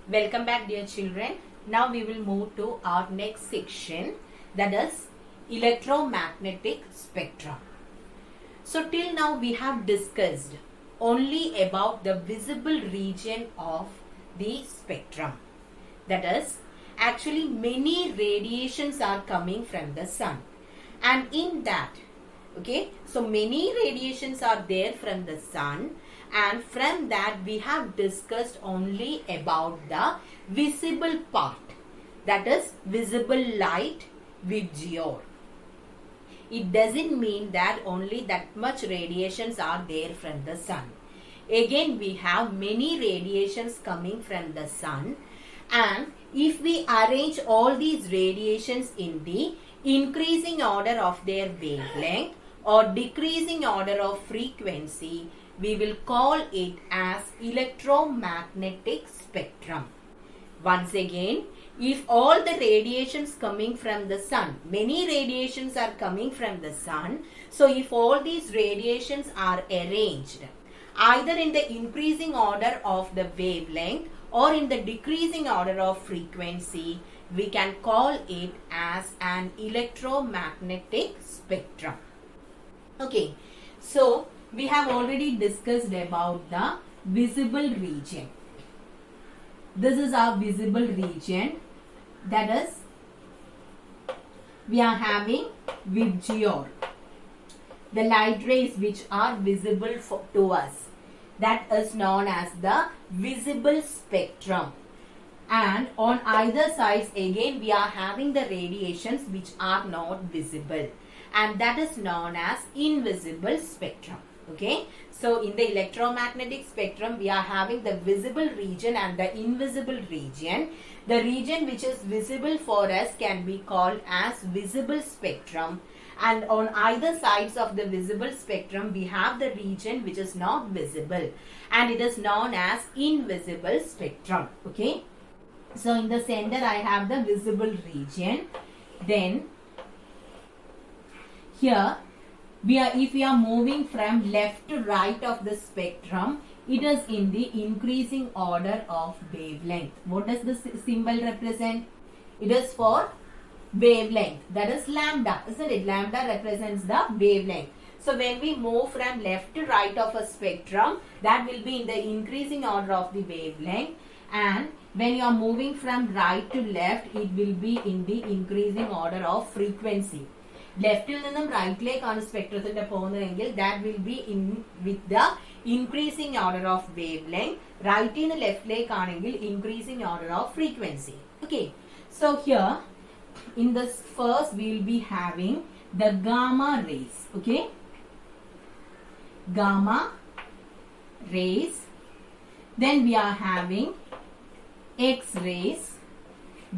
Welcome back, dear children. Now we will move to our next section, that is electromagnetic spectrum. So till now we have discussed only about the visible region of the spectrum. That is, actually many radiations are coming from the sun, and in that, okay, so many radiations are there from the sun, and from that we have discussed only about the visible part, that is visible light, VGR. It doesn't mean that only that much radiations are there from the sun. Again, we have many radiations coming from the sun, and if we arrange all these radiations in the increasing order of their wavelength or decreasing order of frequency, we will call it as electromagnetic spectrum. Once again, if all the radiations coming from the sun, many radiations are coming from the sun, so if all these radiations are arranged either in the increasing order of the wavelength or in the decreasing order of frequency, we can call it as an electromagnetic spectrum. Okay, so we have already discussed about the visible region. This is our visible region, that is, we are having VGR, the light rays which are visible to us. That is known as the visible spectrum. And on either sides again we are having the radiations which are not visible, and that is known as invisible spectrum. Okay, so in the electromagnetic spectrum we are having the visible region and the invisible region. The region which is visible for us can be called as visible spectrum, and on either sides of the visible spectrum we have the region which is not visible, and it is known as invisible spectrum. Okay, so in the center I have the visible region. Then here if we are moving from left to right of the spectrum, it is in the increasing order of wavelength. What does the symbol represent? It is for wavelength, that is lambda, isn't it? Lambda represents the wavelength. So when we move from left to right of a spectrum, that will be in the increasing order of the wavelength, and when you are moving from right to left, it will be in the increasing order of frequency. ലെഫ്റ്റിൽ നിന്നും റൈറ്റിലേക്കാണ് സ്പെക്ട്രത്തിന്റെ പോകുന്നതെങ്കിൽ that will be in with the increasing order of wavelength. റൈറ്റിൽ നിന്ന് ലെഫ്റ്റിലേക്കാണെങ്കിൽ increasing order of frequency. Okay, so here in this first we will be having the gamma rays. Okay, gamma rays. Then we are having X-rays.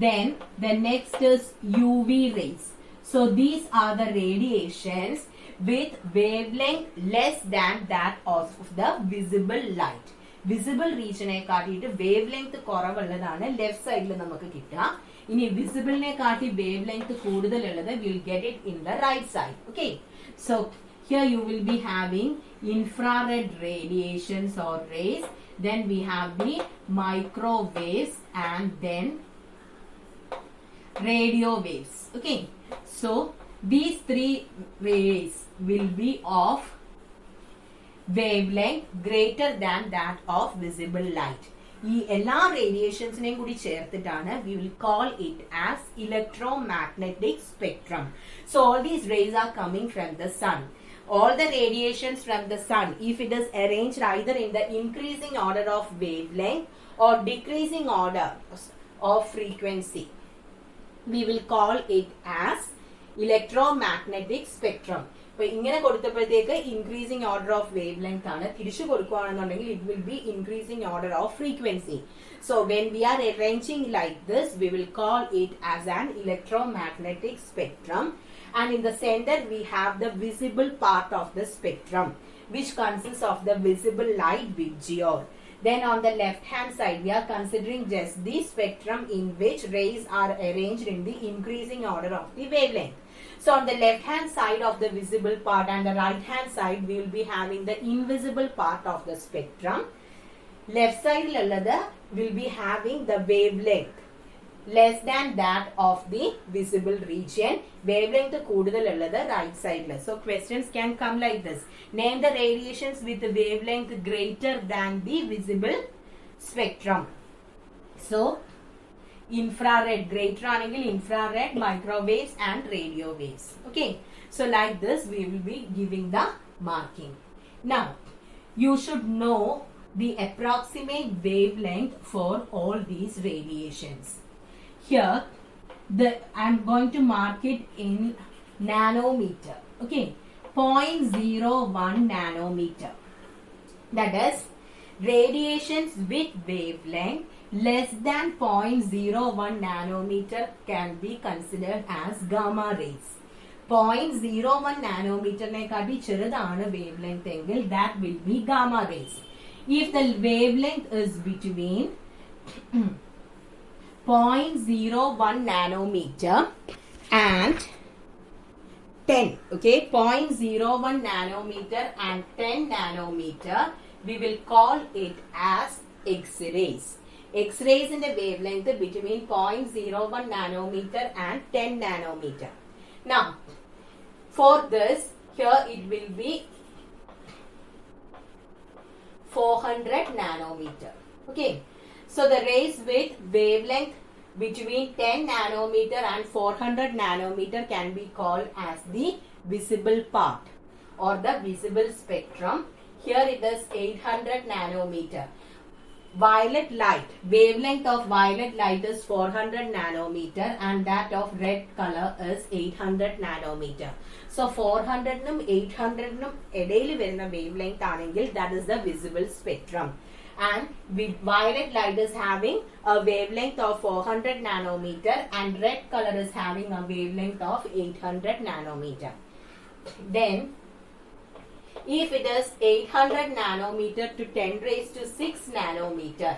Then the next is UV rays. So these are the radiations with wavelength less than that of the visible light. Visible region കാട്ടിയിട്ട് wavelength കുറവുള്ളതാണ് left സൈഡിൽ നമുക്ക് കിട്ടുക. ഇനി വിസിബിളിനെ കാട്ടി wavelength കൂടുതലുള്ളത് will get it in the right side. Okay, so here you will be having infrared radiations or rays. Then we have the microwaves and then radio waves. Okay, so these three rays will be of wavelength greater than that of visible light. ഈ എല്ലാ റേഡിയേഷൻസിനെയും കൂടി ചേർത്തിട്ടാണ് we will call it as electromagnetic spectrum. So all these rays are coming from the sun. All the radiations from the sun, if it is arranged either in the increasing order of wavelength or decreasing order of frequency, we will call it as electromagnetic spectrum. അപ്പോൾ ഇങ്ങനെ കൊടുത്തപ്പോഴത്തേക്ക് increasing order of wavelength ആണ്. തിരിച്ചു കൊടുക്കുകയാണെന്നുണ്ടെങ്കിൽ it will be increasing order of frequency. So when we are arranging like this, we will call it as an electromagnetic spectrum. And in the center we have the visible part of the spectrum, which consists of the visible light VGR. Then on the left hand side we are considering just the spectrum in which rays are arranged in the increasing order of the wavelength. So on the left hand side of the visible part and the right hand side we will be having the invisible part of the spectrum. Left സൈഡിലുള്ളത് will be having the wavelength less than that of the visible region. Wavelength കൂടുതലുള്ളത് right side. So questions can come like this. Name the radiations with the wavelength greater than the visible spectrum. So infrared, greater angle infrared, microwaves and radio waves. Okay. So like this we will be giving the marking. Now you should know the approximate wavelength for all these radiations. Here I'm going to mark it in nanometer. Okay, 0.01 nanometer. That is radiations with wavelength less than 0.01 nanometer can be considered as gamma rays. 0.01 nanometer nekati chirudana wavelength engil that will be gamma rays. If the wavelength is between 0.01 nanometer and 10, okay, 0.01 nanometer and 10 nanometer, we will call it as X-rays. X-rays in the wavelength between 0.01 nanometer and 10 nanometer. Now, for this, here it will be 400 nanometer. Okay. So the rays with wavelength between 10 nanometer and 400 nanometer can be called as the visible part or the visible spectrum. Here it is 800 nanometer. Violet light, wavelength of violet light is 400 nanometer and that of red color is 800 nanometer. So 400 num 800 num edayil varuna wavelength anengil that is the visible spectrum. And with violet light is having a wavelength of 400 nanometer and red color is having a wavelength of 800 nanometer. Then if it is 800 nanometer to 10 raised to 6 nanometer,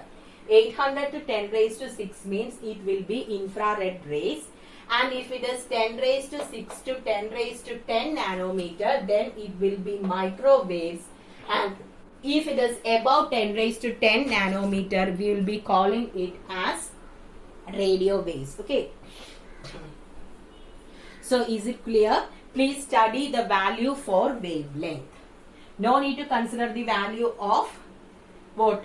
800 to 10 raised to 6 means it will be infrared rays. And if it is 10 raised to 6 to 10 raised to 10 nanometer, then it will be microwaves. And if it is above 10 raised to 10 nanometer, we will be calling it as radio waves. Okay. So is it clear? Please study the value for wavelength. No need to consider the value of what?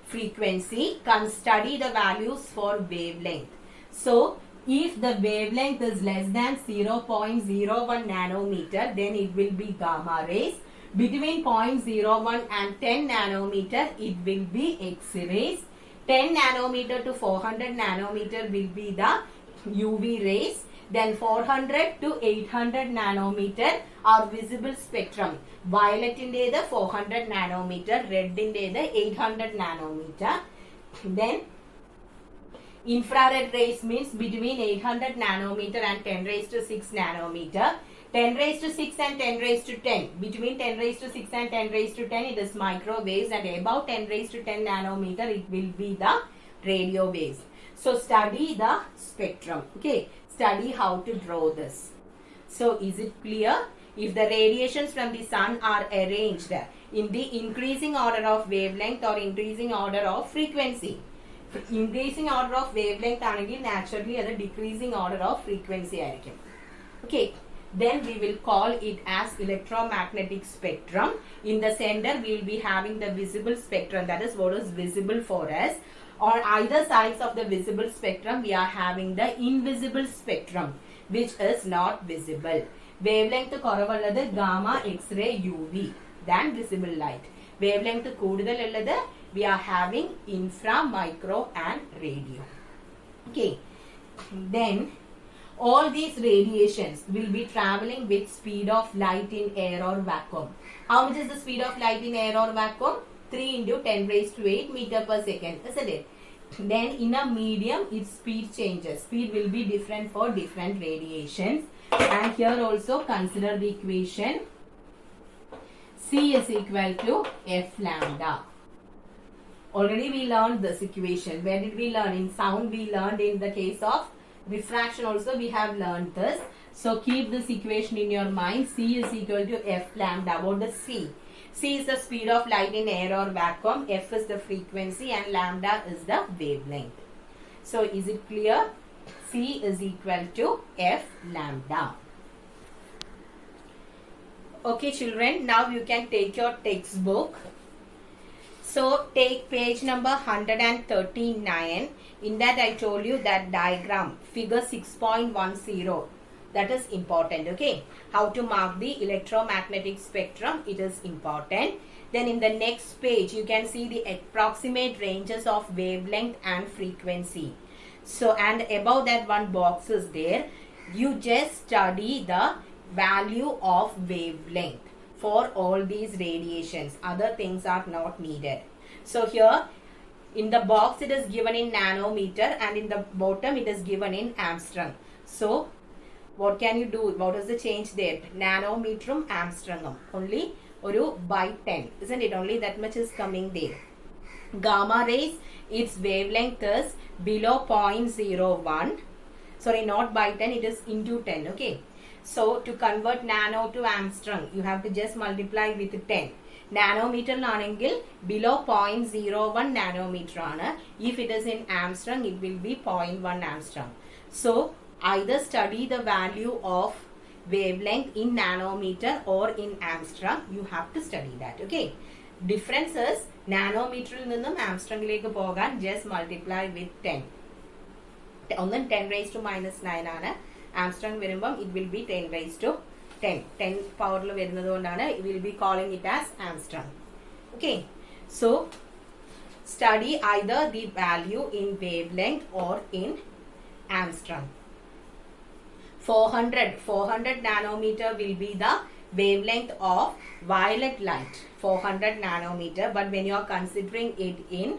Frequency. Study the values for wavelength. So if the wavelength is less than 0.01 nanometer, then it will be gamma rays. Between 0.01 and 10 nanometer, it will be X-rays. 10 nanometer to 400 nanometer will be the UV rays. Then 400 to 800 nanometer are visible spectrum. Violet in the 400 nanometer, red in the 800 nanometer. Then infrared rays means between 800 nanometer and 10 raised to 6 nanometer. 10 raised to 6 and 10 raised to 10. Between 10 raised to 6 and 10 raised to 10, it is microwaves, and above 10 raised to 10 nanometer, it will be the radio waves. So study the spectrum. Okay. Study how to draw this. So is it clear? If the radiations from the sun are arranged in the increasing order of wavelength or increasing order of frequency. Increasing order of wavelength anengil naturally at a decreasing order of frequency aayirikkum. Okay. Then we will call it as electromagnetic spectrum. In the center, we will be having the visible spectrum. That is what is visible for us. On either sides of the visible spectrum, we are having the invisible spectrum, which is not visible. Wavelength koravallathu gamma, X-ray, UV than visible light. Wavelength koodudalullathu we are having infra, micro and radio. Okay. Then all these radiations will be traveling with speed of light in air or vacuum. How much is the speed of light in air or vacuum? 3 into 10 raised to 8 meter per second, isn't it? Then in a medium, its speed changes. Speed will be different for different radiations. And here also consider the equation. C is equal to F lambda. Already we learned this equation. Where did we learn? In sound we learned. In the case of refraction also we have learned this. So keep this equation in your mind. C is equal to F lambda. What is C? C is the speed of light in air or vacuum, F is the frequency, and lambda is the wavelength. So is it clear? C is equal to F lambda. Okay children, now you can take your textbook. So take page number 139. In that I told you that diagram, figure 6.10. That is important, okay? How to mark the electromagnetic spectrum, it is important. Then in the next page, you can see the approximate ranges of wavelength and frequency. So, and above that one box is there. You just study the value of wavelength for all these radiations. Other things are not needed. So here, in the box it is given in nanometer, and in the bottom it is given in Armstrong. So, what can you do? What is the change there? Nanometer, Armstrong. Only by 10. Isn't it? Only that much is coming there. Gamma rays, its wavelength is below 0.01. Sorry, not by 10. It is into 10. Okay. So, to convert nano to Armstrong, you have to just multiply with 10. Nanometer anengil below 0.01 nanometer. If it is in Armstrong, it will be 0.1 Armstrong. So, either study the value of wavelength in nanometer or in Armstrong. You have to study that. Okay. Difference is nanometer il ninnum Armstrong ilekku pogan just multiply with 10. Only 10 raised to minus 9 aanu. Armstrong verumbam it will be 10 raised to 10. 10 power il varunnathondana we will be calling it as Armstrong. Okay. So study either the value in wavelength or in Armstrong. 400 nanometer will be the wavelength of violet light. 400 nanometer, but when you are considering it in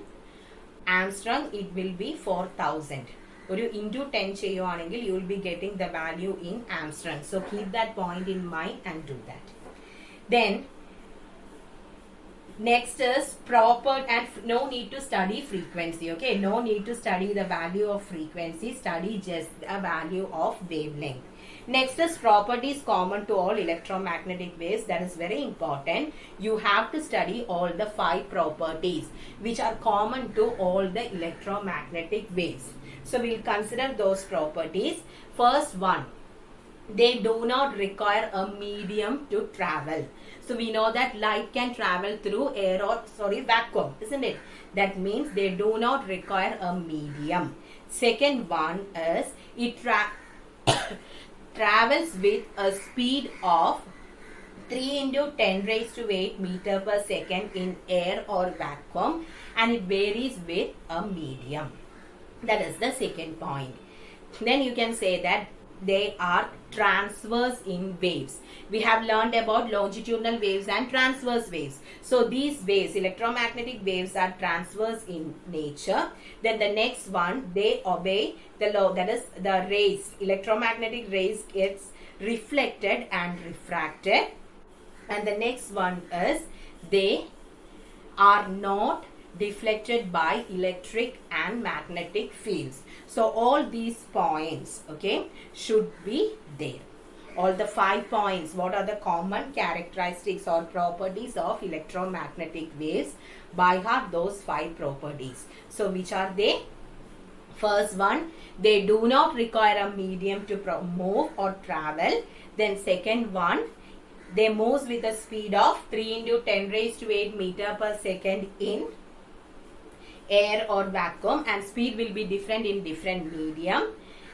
Armstrong, it will be 4000. Or you into 10 cheyyuvanengil, you will be getting the value in Armstrong. So keep that point in mind and do that. Then next is proper, and no need to study frequency. Okay, no need to study the value of frequency. Study just the value of wavelength. Next is properties common to all electromagnetic waves. That is very important. You have to study all the 5 properties which are common to all the electromagnetic waves. So we'll consider those properties. First one, they do not require a medium to travel. So we know that light can travel through air or vacuum, isn't it? That means they do not require a medium. Second one is it travels with a speed of 3 into 10 raised to 8 meter per second in air or vacuum, and it varies with a medium. That is the second point. Then you can say that they are transverse in waves. We have learned about longitudinal waves and transverse waves. So these waves, electromagnetic waves, are transverse in nature. Then the next one, they obey the law, that is the rays. Electromagnetic rays gets reflected and refracted. And the next one is they are not deflected by electric and magnetic fields. So all these points, okay, should be there. All the 5 points, what are the common characteristics or properties of electromagnetic waves? By heart those 5 properties. So which are they? First one, they do not require a medium to move or travel. Then second one, they move with a speed of 3 into 10 raised to 8 meter per second in air or vacuum, and speed will be different in different medium.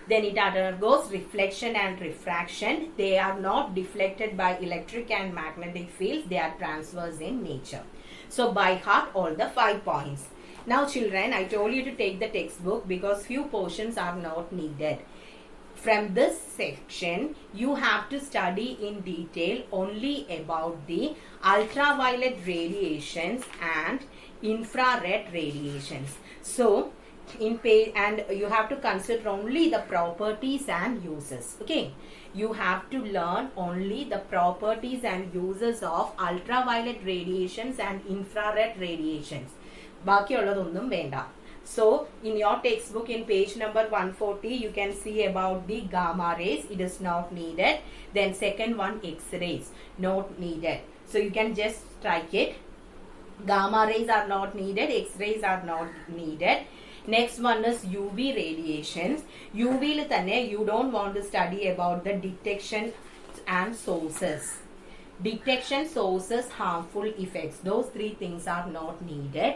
Then it undergoes reflection and refraction. They are not deflected by electric and magnetic fields. They are transverse in nature. So by heart all the 5 points. Now children, I told you to take the textbook because few portions are not needed. From this section, you have to study in detail only about the ultraviolet radiations and infrared radiations. So in page, and you have to consider only the properties and uses. Okay, you have to learn only the properties and uses of ultraviolet radiations and infrared radiations. ബാക്കിയുള്ളതൊന്നും വേണ്ട. So in your textbook in page number 140 you can see about the gamma rays. It is not needed. Then second one, X-rays, not needed. So you can just strike it. Gamma rays are not needed, X-rays are not needed. Next one is UV radiations. UV il thanne you don't want to study about the detection and sources. Detection, sources, harmful effects. Those three things are not needed.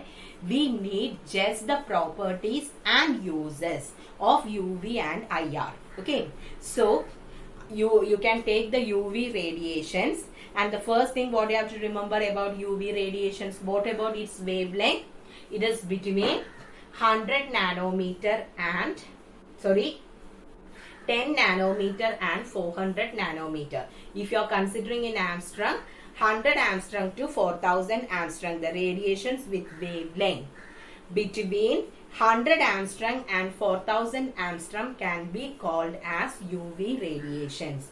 We need just the properties and uses of UV and IR. Okay. So you can take the UV radiations, and the first thing what you have to remember about UV radiations, what about its wavelength? It is between 100 nanometer and 10 nanometer and 400 nanometer. If you are considering in Armstrong, 100 Armstrong to 4000 Armstrong, the radiations with wavelength between 100 Armstrong and 4000 Armstrong can be called as UV radiations.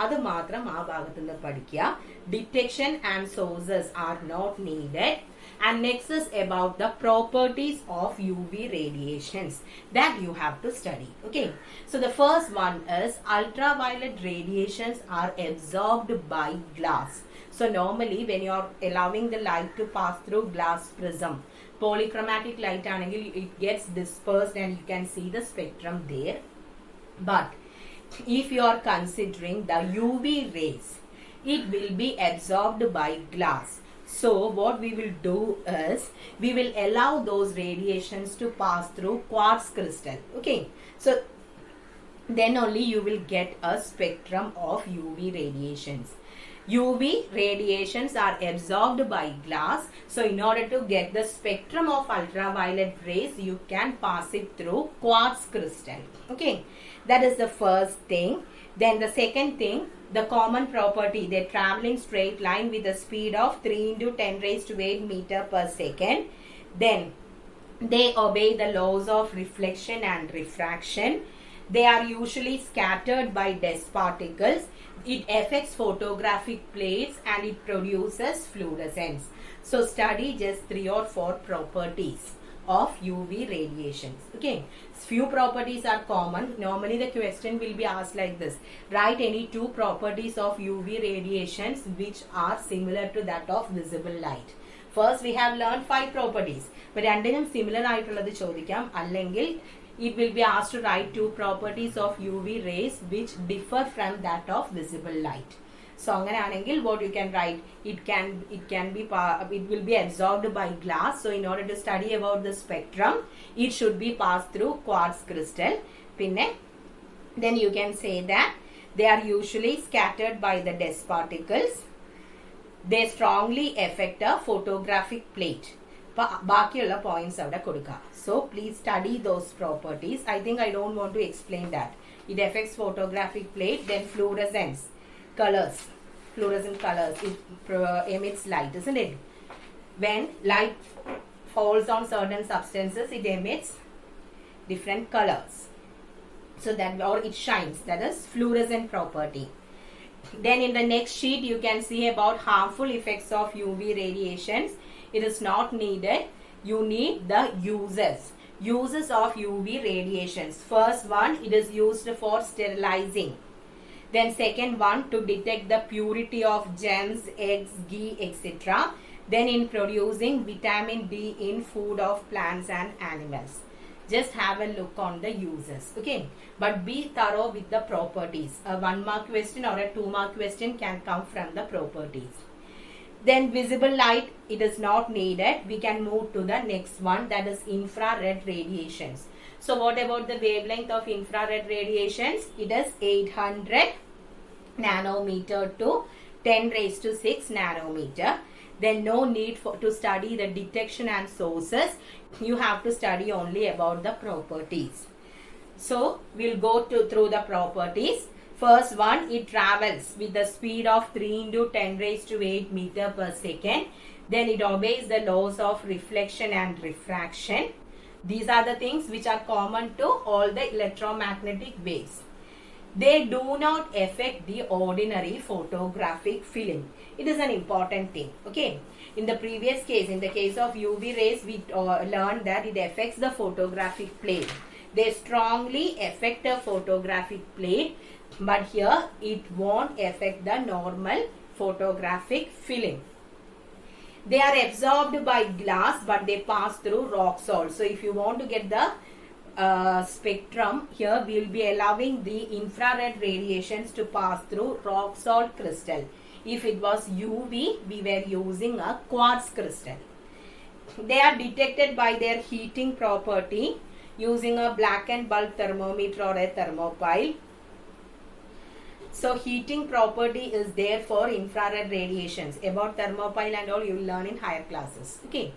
അത് മാത്രം ആ ഭാഗത്ത് നിന്ന് പഠിക്കുക. Detection and sources are not needed. And next is about the properties of UV radiations that you have to study. Okay. So the first one is ultraviolet radiations are absorbed by glass. So normally when you are allowing the light to pass through glass prism, polychromatic light anengil it gets dispersed and you can see the spectrum there. But if you are considering the UV rays, it will be absorbed by glass. So what we will do is we will allow those radiations to pass through quartz crystal. Okay. So then only you will get a spectrum of UV radiations. UV radiations are absorbed by glass. So in order to get the spectrum of ultraviolet rays, you can pass it through quartz crystal. Okay. That is the first thing. Then the second thing, the common property, they travel in straight line with a speed of 3 into 10 raised to 8 meter per second. Then they obey the laws of reflection and refraction. They are usually scattered by dust particles. It affects photographic plates and it produces fluorescence. So study just 3 or 4 properties of UV radiations. Okay. Few properties are common. Normally the question will be asked like this. Write any 2 properties of UV radiations which are similar to that of visible light. First we have learned 5 properties. But രണ്ടിനും similar ആയിട്ടുള്ളത് ചോദിക്കാം. അല്ലെങ്കിൽ it will be asked to write 2 properties of UV rays which differ from that of visible light. So അങ്ങനെ ആണെങ്കിൽ what you can write, it will be absorbed by glass. So in order to study about the spectrum, it should be passed through quartz crystal. പിന്നെ then you can say that they are usually scattered by the dust particles. They strongly affect a photographic plate. ബാക്കിയുള്ള points അവിടെ കൊടുക്കുക. So please study those properties. I think I don't want to explain that. It affects photographic plate. Then fluorescence, colors, fluorescent colors, it emits light, isn't it? When light falls on certain substances, it emits different colors. So that, or it shines, that is fluorescent property. Then in the next sheet you can see about harmful effects of UV radiations. It is not needed. You need the uses of UV radiations. First one, it is used for sterilizing. Then second one, to detect the purity of gems, eggs, ghee, etc. Then in producing vitamin D in food of plants and animals. Just have a look on the uses. Okay. But be thorough with the properties. A 1 mark question or a 2 mark question can come from the properties. Then visible light, it is not needed. We can move to the next one, that is infrared radiations. So what about the wavelength of infrared radiations? It is 800 nanometer to 10 raised to 6 nanometer. Then no need to study the detection and sources. You have to study only about the properties. So we'll go through the properties. First one, it travels with the speed of 3 into 10 raised to 8 meter per second. Then it obeys the laws of reflection and refraction. These are the things which are common to all the electromagnetic waves. They do not affect the ordinary photographic film. It is an important thing. Okay. In the previous case, in the case of UV rays, we learned that it affects the photographic plate. They strongly affect a photographic plate. But here it won't affect the normal photographic film. They are absorbed by glass, but they pass through rock salt. So if you want to get the spectrum, here we will be allowing the infrared radiations to pass through rock salt crystal. If it was UV, we were using a quartz crystal. They are detected by their heating property using a blackened bulb thermometer or a thermopile. So heating property is there for infrared radiations. About thermopile and all you will learn in higher classes. Okay.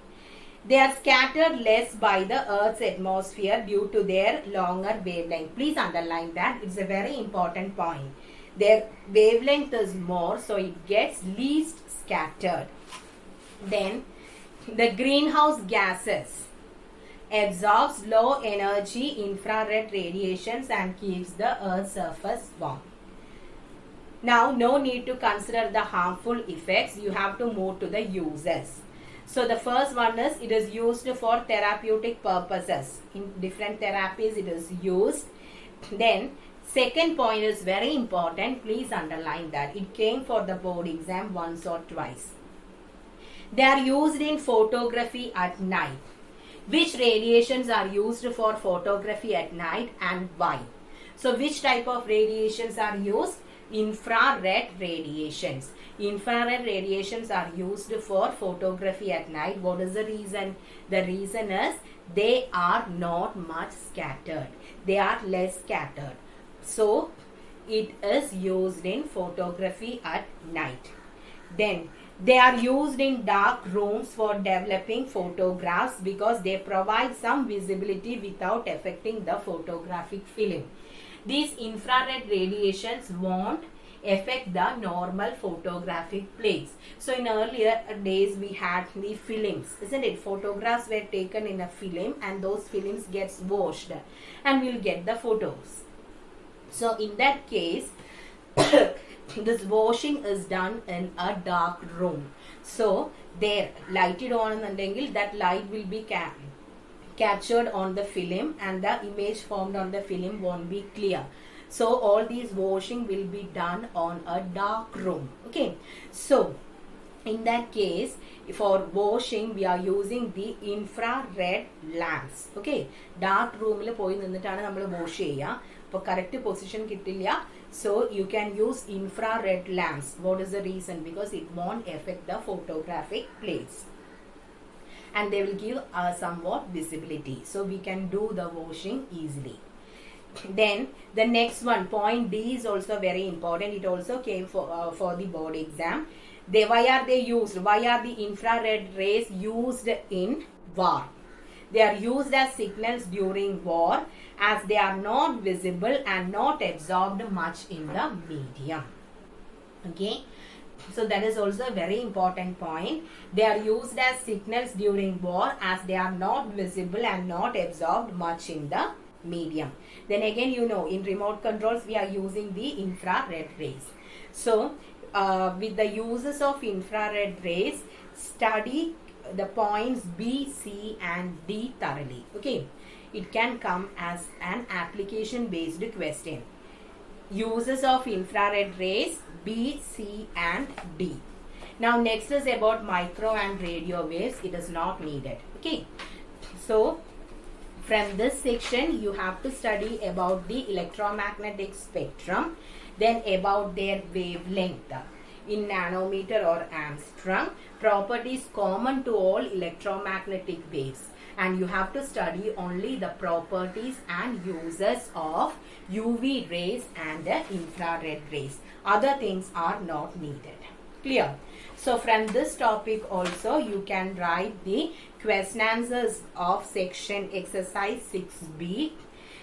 They are scattered less by the Earth's atmosphere due to their longer wavelength. Please underline that. It's a very important point. Their wavelength is more, so it gets least scattered. Then the greenhouse gases absorbs low energy infrared radiations and keeps the Earth's surface warm. Now, no need to consider the harmful effects. You have to move to the uses. So, the first one is it is used for therapeutic purposes. In different therapies, it is used. Then, second point is very important. Please underline that. It came for the board exam once or twice. They are used in photography at night. Which radiations are used for photography at night and why? So, which type of radiations are used? Infrared radiations. Infrared radiations are used for photography at night. What is the reason? The reason is they are not much scattered. They are less scattered. So, it is used in photography at night. Then, they are used in dark rooms for developing photographs because they provide some visibility without affecting the photographic film. These infrared radiations won't affect the normal photographic plates. So in earlier days we had the films, isn't it? Photographs were taken in a film and those films gets washed and we'll get the photos. So in that case, this washing is done in a dark room. So there, lighted on until that light will be captured on the film and the image formed on the film won't be clear. So all these washing will be done on a dark room. Okay. So in that case, for washing we are using the infrared lamps. Okay. Dark room il poi ninnittana nammal wash cheya. For correct position kittilla. So you can use infrared lamps. What is the reason? Because it won't affect the photographic plates. And they will give somewhat visibility. So we can do the washing easily. Then the next one, point D is also very important. It also came for the board exam. Why are they used? Why are the infrared rays used in war? They are used as signals during war as they are not visible and not absorbed much in the medium. Okay. So that is also a very important point. They are used as signals during war as they are not visible and not absorbed much in the medium. Then again, you know, in remote controls we are using the infrared rays. So with the uses of infrared rays, study the points B, C and D thoroughly. Okay. It can come as an application based question. Uses of infrared rays B, C and D. Now next is about micro and radio waves. It is not needed. Okay. So from this section you have to study about the electromagnetic spectrum, then about their wavelength in nanometer or angstrom, properties common to all electromagnetic waves, and you have to study only the properties and uses of UV rays and the infrared rays. Other things are not needed. Clear? So from this topic also you can write the question answers of section exercise 6B.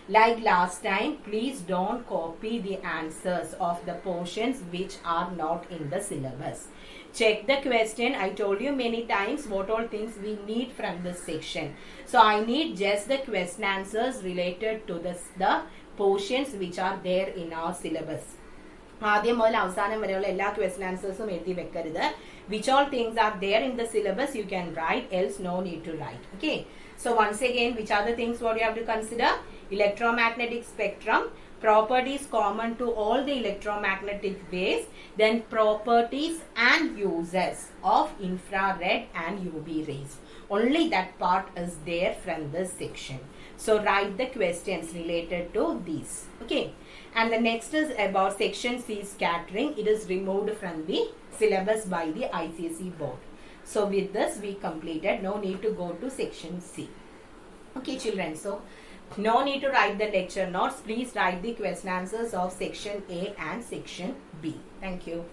Like last time, please don't copy the answers of the portions which are not in the syllabus. Check the question. I told you many times what all things we need from this section. So I need just the question answers related to the portions which are there in our syllabus. ആദ്യം മുതൽ അവസാനം വരെയുള്ള എല്ലാ question ആൻസേഴ്സും എഴുതി വെക്കരുത്. Which all things are there in the syllabus you can write, else no need to write. Okay. So once again, which are the things what you have to consider? electromagnetic spectrum, properties common to all the electromagnetic waves, then properties and uses of infrared and UV rays. Only that part is there from this section. So write the questions related to these. Okay. And the next is about section C, scattering. It is removed from the syllabus by the ICSE board. So with this we completed. No need to go to section C. Okay children. So no need to write the lecture notes. Please write the question answers of section A and section B. Thank you.